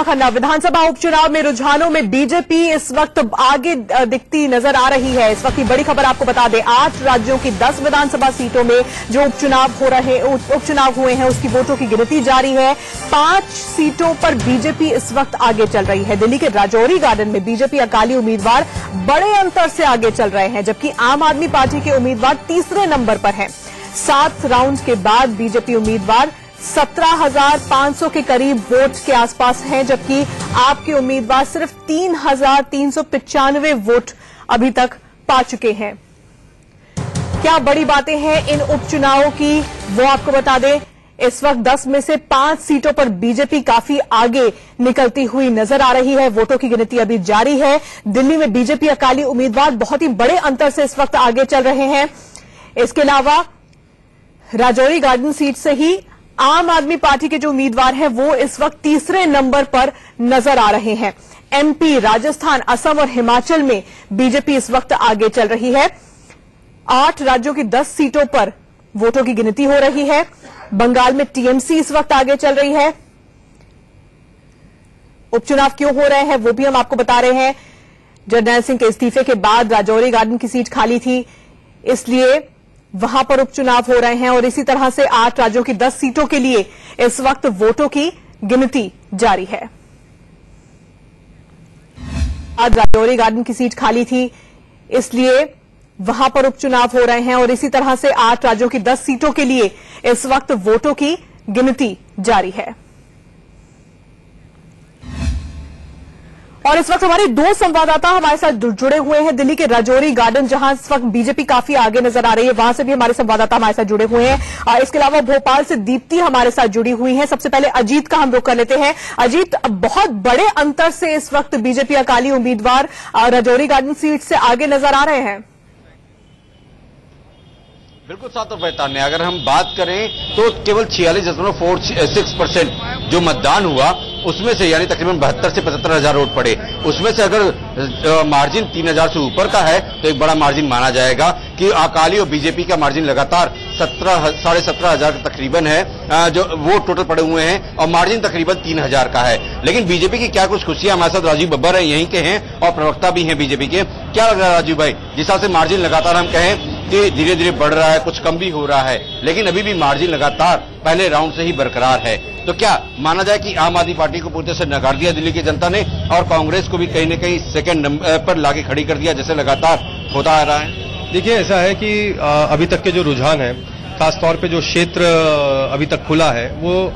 खन्ना, विधानसभा उपचुनाव में रुझानों में बीजेपी इस वक्त आगे दिखती नजर आ रही है। इस वक्त की बड़ी खबर आपको बता दें, 8 राज्यों की 10 विधानसभा सीटों में जो उपचुनाव हुए हैं उसकी वोटों की गिनती जारी है। 5 सीटों पर बीजेपी इस वक्त आगे चल रही है। दिल्ली के राजौरी गार्डन में बीजेपी अकाली उम्मीदवार बड़े अंतर से आगे चल रहे हैं, जबकि आम आदमी पार्टी के उम्मीदवार तीसरे नंबर पर हैं। 7 राउंड के बाद बीजेपी उम्मीदवार 17,500 के करीब वोट के आसपास हैं, जबकि आपके उम्मीदवार सिर्फ 3,395 वोट अभी तक पा चुके हैं। क्या बड़ी बातें हैं इन उपचुनावों की, वो आपको बता दें। इस वक्त 10 में से 5 सीटों पर बीजेपी काफी आगे निकलती हुई नजर आ रही है। वोटों की गिनती अभी जारी है। दिल्ली में बीजेपी अकाली उम्मीदवार बहुत ही बड़े अंतर से इस वक्त आगे चल रहे हैं। इसके अलावा राजौरी गार्डन सीट से ही आम आदमी पार्टी के जो उम्मीदवार हैं वो इस वक्त तीसरे नंबर पर नजर आ रहे हैं। एमपी, राजस्थान, असम और हिमाचल में बीजेपी इस वक्त आगे चल रही है। 8 राज्यों की 10 सीटों पर वोटों की गिनती हो रही है। बंगाल में टीएमसी इस वक्त आगे चल रही है। उपचुनाव क्यों हो रहे हैं वो भी हम आपको बता रहे हैं। जरनैल सिंह के इस्तीफे के बाद राजौरी गार्डन की सीट खाली थी, इसलिए वहां पर उपचुनाव हो रहे हैं और इसी तरह से 8 राज्यों की 10 सीटों के लिए इस वक्त वोटों की गिनती जारी है। आज राजौरी गार्डन की सीट खाली थी, इसलिए वहां पर उपचुनाव हो रहे हैं और इसी तरह से 8 राज्यों की 10 सीटों के लिए इस वक्त वोटों की गिनती जारी है। और इस वक्त हमारे 2 संवाददाता हमारे साथ जुड़े हुए हैं। दिल्ली के राजौरी गार्डन, जहां इस वक्त बीजेपी काफी आगे नजर आ रही है, वहां से भी हमारे संवाददाता हमारे साथ जुड़े हुए हैं। इसके अलावा भोपाल से दीप्ति हमारे साथ जुड़ी हुई है। सबसे पहले अजीत का हम रुख कर लेते हैं। अजीत, बहुत बड़े अंतर से इस वक्त बीजेपी अकाली उम्मीदवार राजौरी गार्डन सीट से आगे नजर आ रहे हैं। बिल्कुल साथ तान्या, अगर हम बात करें तो केवल 46.46% जो मतदान हुआ उसमें से, यानी तकरीबन 72 से 75 हजार वोट पड़े, उसमें से अगर मार्जिन 3,000 से ऊपर का है तो एक बड़ा मार्जिन माना जाएगा कि अकाली और बीजेपी का मार्जिन लगातार 17,500 तकरीबन है जो वोट टोटल पड़े हुए हैं और मार्जिन तकरीबन 3,000 का है। लेकिन बीजेपी की क्या कुछ खुशियां, हमारे साथ राजीव बब्बर है, यहीं के हैं और प्रवक्ता भी हैं बीजेपी के। क्या लग रहा है राजीव भाई, जिस हिसाब से मार्जिन लगातार हम कहें कि धीरे धीरे बढ़ रहा है, कुछ कम भी हो रहा है, लेकिन अभी भी मार्जिन लगातार पहले राउंड से ही बरकरार है, तो क्या माना जाए कि आम आदमी पार्टी को पूरी तरह से नकार दिया दिल्ली की जनता ने और कांग्रेस को भी कहीं न कहीं सेकंड नंबर पर लाके खड़ी कर दिया जैसे लगातार होता आ रहा है? देखिए, ऐसा है कि अभी तक के जो रुझान है, खासतौर पे जो क्षेत्र अभी तक खुला है, वो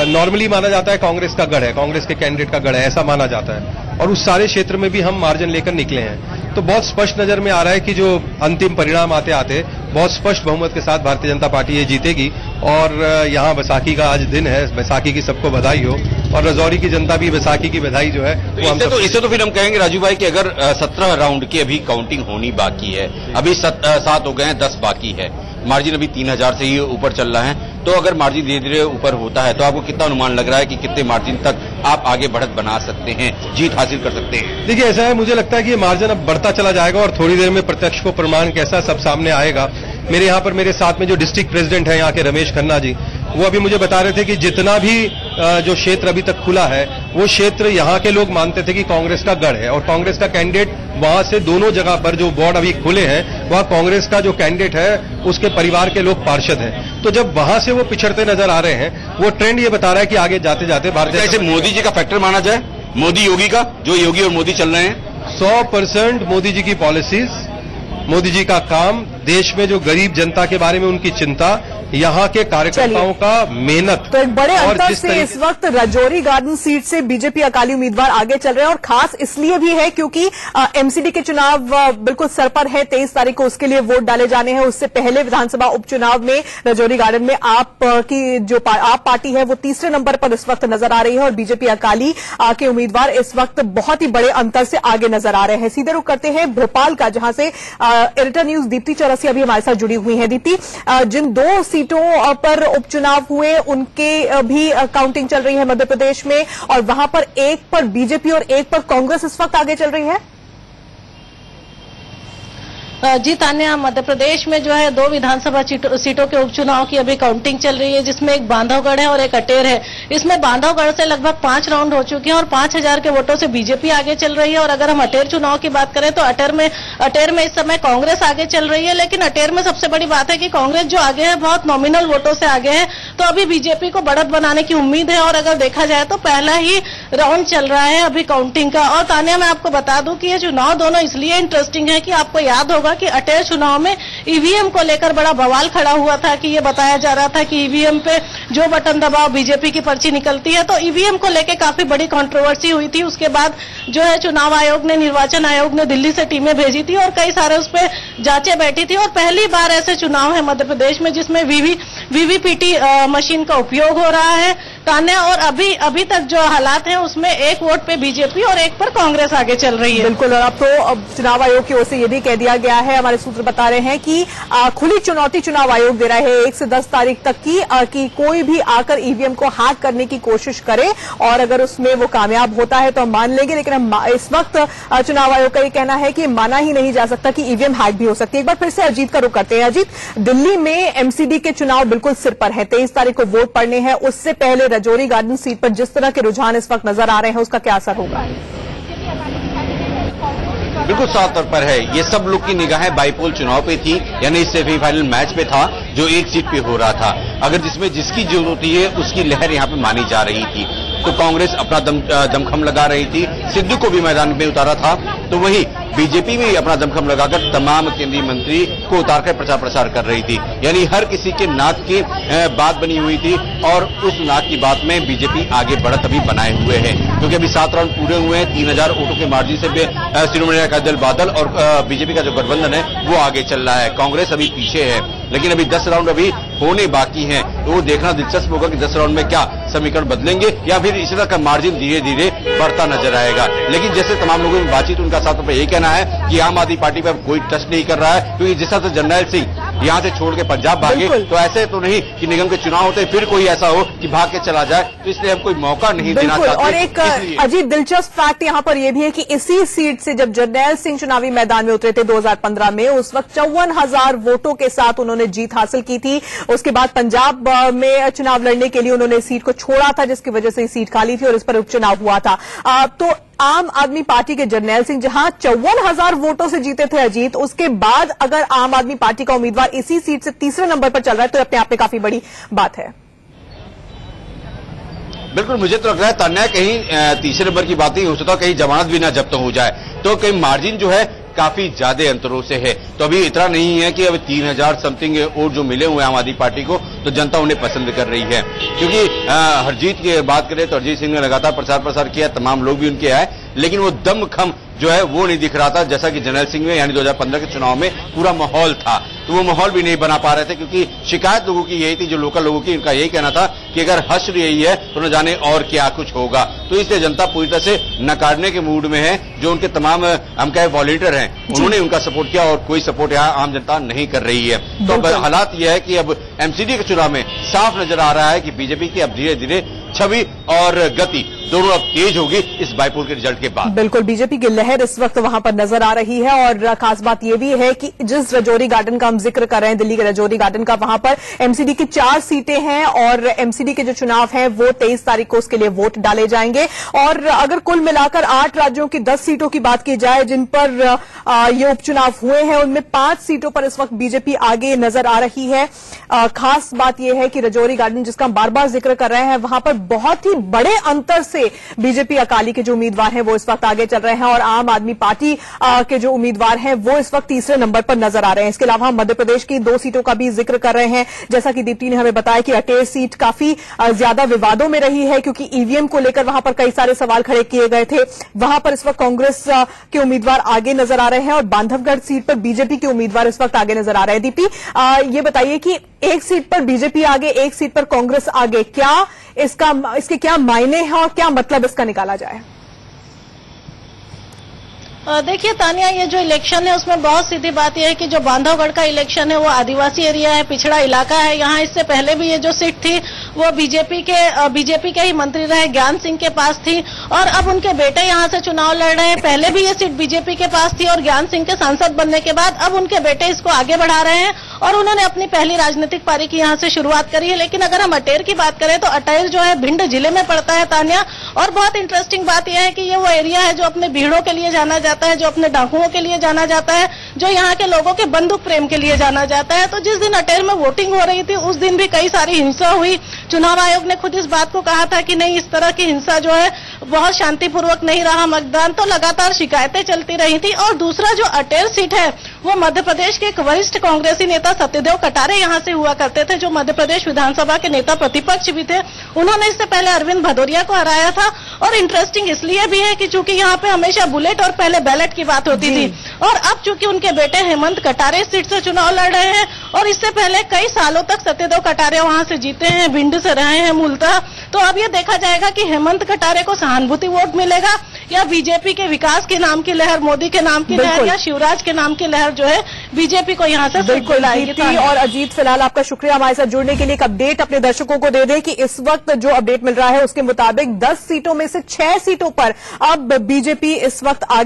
नॉर्मली माना जाता है कांग्रेस का गढ़ है, कांग्रेस के कैंडिडेट का गढ़ है, ऐसा माना जाता है। और उस सारे क्षेत्र में भी हम मार्जिन लेकर निकले हैं, तो बहुत स्पष्ट नजर में आ रहा है कि जो अंतिम परिणाम आते आते बहुत स्पष्ट बहुमत के साथ भारतीय जनता पार्टी ये जीतेगी। और यहाँ बैसाखी का आज दिन है, बैसाखी की सबको बधाई हो और राजौरी की जनता भी बैसाखी की बधाई जो है तो इससे तो फिर हम कहेंगे राजू भाई कि अगर 17 राउंड की अभी काउंटिंग होनी बाकी है, अभी 7 हो गए हैं, 10 बाकी है, मार्जिन अभी 3,000 से ही ऊपर चल रहा है, तो अगर मार्जिन धीरे धीरे ऊपर होता है तो आपको कितना अनुमान लग रहा है कि कितने मार्जिन तक आप आगे बढ़त बना सकते हैं, जीत हासिल कर सकते हैं? देखिए, ऐसा है, मुझे लगता है कि ये मार्जिन अब बढ़ता चला जाएगा और थोड़ी देर में प्रत्यक्ष को प्रमाण कैसा सब सामने आएगा। मेरे यहाँ पर मेरे साथ में जो डिस्ट्रिक्ट प्रेसिडेंट है यहाँ के रमेश खन्ना जी, वो अभी मुझे बता रहे थे कि जितना भी जो क्षेत्र अभी तक खुला है वो क्षेत्र यहाँ के लोग मानते थे कि कांग्रेस का गढ़ है और कांग्रेस का कैंडिडेट वहां से दोनों जगह पर जो वार्ड अभी खुले हैं वहां कांग्रेस का जो कैंडिडेट है उसके परिवार के लोग पार्षद हैं। तो जब वहां से वो पिछड़ते नजर आ रहे हैं, वो ट्रेंड ये बता रहा है कि आगे जाते जाते भारतीय ऐसे मोदी जी का फैक्टर माना जाए, मोदी योगी का, जो योगी और मोदी चल रहे हैं, 100% मोदी जी की पॉलिसीज, मोदी जी का काम, देश में जो गरीब जनता के बारे में उनकी चिंता, यहाँ के कार्यकर्ताओं का मेहनत। तो एक बड़े अंतर से इस वक्त राजौरी गार्डन सीट से बीजेपी अकाली उम्मीदवार आगे चल रहे हैं और खास इसलिए भी है क्योंकि एमसीडी के चुनाव बिल्कुल सर पर है। 23 तारीख को उसके लिए वोट डाले जाने हैं। उससे पहले विधानसभा उपचुनाव में राजौरी गार्डन में आप की जो आप पार्टी है वो तीसरे नंबर पर इस वक्त नजर आ रही है और बीजेपी अकाली के उम्मीदवार इस वक्त बहुत ही बड़े अंतर से आगे नजर आ रहे हैं। सीधे रुख करते हैं भोपाल का, जहां से एडिटर न्यूज दीप्ति चौरसिया भी हमारे साथ जुड़ी हुई है। दीप्ति, जिन 2 सीटों पर उपचुनाव हुए उनके भी काउंटिंग चल रही है मध्य प्रदेश में और वहां पर एक पर बीजेपी और एक पर कांग्रेस इस वक्त आगे चल रही है। जी तान्या, मध्य प्रदेश में जो है 2 विधानसभा सीटों के उपचुनाव की अभी काउंटिंग चल रही है, जिसमें एक बांधवगढ़ है और एक अटेर है। इसमें बांधवगढ़ से लगभग 5 राउंड हो चुके हैं और 5000 के वोटों से बीजेपी आगे चल रही है। और अगर हम अटेर चुनाव की बात करें तो अटेर में इस समय कांग्रेस आगे चल रही है, लेकिन अटेर में सबसे बड़ी बात है कि कांग्रेस जो आगे है बहुत नॉमिनल वोटों से आगे है, तो अभी बीजेपी को बढ़त बनाने की उम्मीद है। और अगर देखा जाए तो पहला ही राउंड चल रहा है अभी काउंटिंग का। और तान्या, मैं आपको बता दूं कि ये चुनाव दोनों इसलिए इंटरेस्टिंग है कि आपको याद होगा कि अटेर चुनाव में ईवीएम को लेकर बड़ा बवाल खड़ा हुआ था कि ये बताया जा रहा था कि ईवीएम पे जो बटन दबाओ बीजेपी की पर्ची निकलती है, तो ईवीएम को लेकर काफी बड़ी कंट्रोवर्सी हुई थी। उसके बाद जो है चुनाव आयोग ने, निर्वाचन आयोग ने दिल्ली से टीमें भेजी थी और कई सारे उस पर जांचें बैठी थी। और पहली बार ऐसे चुनाव है मध्य प्रदेश में जिसमें वीवीपीटी मशीन का उपयोग हो रहा है तान्या। और अभी तक जो हालात हैं उसमें एक वोट पे बीजेपी और एक पर कांग्रेस आगे चल रही है। बिल्कुल, और अब चुनाव आयोग की ओर से ये भी कह दिया गया है, हमारे सूत्र बता रहे हैं कि खुली चुनौती चुनाव आयोग दे रहा है 1 से 10 तारीख तक की कि कोई भी आकर ईवीएम को हैक करने की कोशिश करे और अगर उसमें वो कामयाब होता है तो हम मान लेंगे। लेकिन इस वक्त चुनाव आयोग का ये कहना है कि माना ही नहीं जा सकता कि ईवीएम हैक भी हो सकती है। एक बार फिर से अजीत का रुख करते हैं। अजीत, दिल्ली में एमसीडी के चुनाव बिल्कुल सिर पर है, 23 तारीख को वोट पड़ने हैं। उससे पहले रजौरी गार्डन सीट पर जिस तरह के रुझान इस वक्त नजर आ रहे हैं उसका क्या असर होगा? बिल्कुल साफ तौर पर है, ये सब लोग की निगाहें बाईपोल चुनाव पे थी, यानी सेमीफाइनल मैच पे था जो एक सीट पे हो रहा था। अगर जिसमें जिसकी जरूरत होती है उसकी लहर यहाँ पे मानी जा रही थी, तो कांग्रेस अपना दमखम लगा रही थी, सिद्धू को भी मैदान में उतारा था, तो वही बीजेपी में अपना दमखम लगाकर तमाम केंद्रीय मंत्री को उतारकर प्रचार प्रसार कर रही थी। यानी हर किसी के नाक की बात बनी हुई थी और उस नाक की बात में बीजेपी आगे बढ़त अभी बनाए हुए है, क्योंकि अभी 7 राउंड पूरे हुए हैं। 3000 वोटों के मार्जिन से शिरोमणि अकाली दल बादल और बीजेपी का जो गठबंधन है वो आगे चल रहा है। कांग्रेस अभी पीछे है, लेकिन अभी 10 राउंड अभी होने बाकी हैं, तो वो देखना दिलचस्प होगा कि 10 राउंड में क्या समीकरण बदलेंगे या फिर इसी तरह का मार्जिन धीरे धीरे बढ़ता नजर आएगा। लेकिन जैसे तमाम लोगों में बातचीत, उनका साथ में यही कहना है कि आम आदमी पार्टी पर कोई टच नहीं कर रहा है, क्योंकि जिस तरह से जर्नैल सिंह यहाँ से छोड़ के पंजाब भागे, तो ऐसे तो नहीं कि निगम के चुनाव होते फिर कोई ऐसा हो कि भाग के चला जाए, तो इसलिए हम कोई मौका नहीं देना चाहते। और एक अजीत दिलचस्प फैक्ट यहाँ पर यह भी है कि इसी सीट से जब जर्नैल सिंह चुनावी मैदान में उतरे थे 2015 में, उस वक्त 54,000 वोटों के साथ उन्होंने जीत हासिल की थी। उसके बाद पंजाब में चुनाव लड़ने के लिए उन्होंने सीट को छोड़ा था, जिसकी वजह से सीट खाली थी और इस पर उपचुनाव हुआ था। तो आम आदमी पार्टी के जर्नैल सिंह जहां 54,000 वोटों से जीते थे अजीत, उसके बाद अगर आम आदमी पार्टी का उम्मीदवार इसी सीट से तीसरे नंबर पर चल रहा है तो अपने आप में काफी बड़ी बात है। बिल्कुल, मुझे तो लग रहा है तान्या कहीं तीसरे नंबर की बात नहीं हो सकता, कहीं जमानत भी ना जब्त हो जाए, तो कहीं मार्जिन जो है काफी ज्यादा अंतरों से है। तो अभी इतना नहीं है कि अभी 3000 समथिंग वोट जो मिले हुए हैं आम आदमी पार्टी को, तो जनता उन्हें पसंद कर रही है। क्योंकि हरजीत की बात करें तो हरजीत सिंह ने लगातार प्रचार प्रसार किया, तमाम लोग भी उनके आए, लेकिन वो दमखम जो है वो नहीं दिख रहा था, जैसा कि जर्नैल सिंह में यानी 2015 के चुनाव में पूरा माहौल था, तो वो माहौल भी नहीं बना पा रहे थे। क्योंकि शिकायत लोगों की यही थी, जो लोकल लोगों की, उनका यही कहना था कि अगर हश्र यही है तो न जाने और क्या कुछ होगा। तो इसलिए जनता पूरी तरह से नकारने के मूड में है। जो उनके तमाम हम कहे वॉलंटियर हैं, उन्होंने उनका सपोर्ट किया और कोई सपोर्ट यहाँ आम जनता नहीं कर रही है। तो हालात यह है कि अब एमसीडी के चुनाव में साफ नजर आ रहा है कि बीजेपी की अब धीरे धीरे छवि और गति दोनों अब तेज होगी इस बाईपोल के रिजल्ट के बाद। बिल्कुल, बीजेपी की लहर इस वक्त वहां पर नजर आ रही है। और खास बात यह भी है कि जिस रजौरी गार्डन का हम जिक्र कर रहे हैं, दिल्ली के रजौरी गार्डन का, वहां पर एमसीडी की 4 सीटें हैं और एमसीडी के जो चुनाव हैं वो 23 तारीख को उसके लिए वोट डाले जाएंगे। और अगर कुल मिलाकर 8 राज्यों की 10 सीटों की बात की जाए जिन पर ये उपचुनाव हुए हैं, उनमें 5 सीटों पर इस वक्त बीजेपी आगे नजर आ रही है। खास बात यह है कि रजौरी गार्डन जिसका हम बार बार जिक्र कर रहे हैं, वहां पर बहुत ही बड़े अंतर से बीजेपी अकाली के जो उम्मीदवार हैं वो इस वक्त आगे चल रहे हैं और आम आदमी पार्टी के जो उम्मीदवार हैं वो इस वक्त तीसरे नंबर पर नजर आ रहे हैं। इसके अलावा हम मध्य प्रदेश की 2 सीटों का भी जिक्र कर रहे हैं। जैसा कि दीप्ति ने हमें बताया कि अटेर सीट काफी ज्यादा विवादों में रही है, क्योंकि ईवीएम को लेकर वहां पर कई सारे सवाल खड़े किए गए थे। वहां पर इस वक्त कांग्रेस के उम्मीदवार आगे नजर आ रहे हैं और बांधवगढ़ सीट पर बीजेपी के उम्मीदवार इस वक्त आगे नजर आ रहे हैं। दीप्ति, ये बताइए कि एक सीट पर बीजेपी आगे, एक सीट पर कांग्रेस आगे, क्या इसके क्या मायने हैं और क्या मतलब इसका निकाला जाए? देखिए तान्या, ये जो इलेक्शन है उसमें बहुत सीधी बात यह है कि जो बांधवगढ़ का इलेक्शन है वो आदिवासी एरिया है, पिछड़ा इलाका है। यहाँ इससे पहले भी ये जो सीट थी वो बीजेपी के ही मंत्री रहे, ज्ञान सिंह के पास थी और अब उनके बेटे यहाँ से चुनाव लड़ रहे हैं। पहले भी ये सीट बीजेपी के पास थी और ज्ञान सिंह के सांसद बनने के बाद अब उनके बेटे इसको आगे बढ़ा रहे हैं और उन्होंने अपनी पहली राजनीतिक पारी की यहाँ से शुरुआत करी है। लेकिन अगर हम अटेर की बात करें तो अटेर जो है भिंड जिले में पड़ता है तान्या, और बहुत इंटरेस्टिंग बात यह है कि ये वो एरिया है जो अपने भीड़ों के लिए जाना जाता है, जो अपने डाकुओं के लिए जाना जाता है, जो यहाँ के लोगों के बंदूक प्रेम के लिए जाना जाता है। तो जिस दिन अटेर में वोटिंग हो रही थी उस दिन भी कई सारी हिंसा हुई। चुनाव आयोग ने खुद इस बात को कहा था कि नहीं, इस तरह की हिंसा जो है बहुत शांतिपूर्वक नहीं रहा मतदान, तो लगातार शिकायतें चलती रही थी। और दूसरा जो अटेर सीट है वो मध्य प्रदेश के एक वरिष्ठ कांग्रेसी नेता सत्यदेव कटारे यहाँ से हुआ करते थे, जो मध्य प्रदेश विधानसभा के नेता प्रतिपक्ष भी थे। उन्होंने इससे पहले अरविंद भदौरिया को हराया था। और इंटरेस्टिंग इसलिए भी है कि चूंकि यहाँ पे हमेशा बुलेट और पहले बैलेट की बात होती थी और अब चूंकि उनके बेटे हेमंत कटारे इस सीट से चुनाव लड़ रहे हैं और इससे पहले कई सालों तक सत्यदेव कटारे वहां से जीते हैं, भिंड से रहे हैं मूलतः। तो अब ये देखा जाएगा कि हेमंत कटारे को सहानुभूति वोट मिलेगा या बीजेपी के विकास के नाम की लहर, मोदी के नाम की लहर या शिवराज के नाम की लहर जो है बीजेपी को यहाँ से बिल्कुल आएगी। और अजीत, फिलहाल आपका शुक्रिया हमारे साथ जुड़ने के लिए। एक अपडेट अपने दर्शकों को दे दें कि इस वक्त जो अपडेट मिल रहा है उसके मुताबिक 10 सीटों में से 6 सीटों पर अब बीजेपी इस वक्त आगे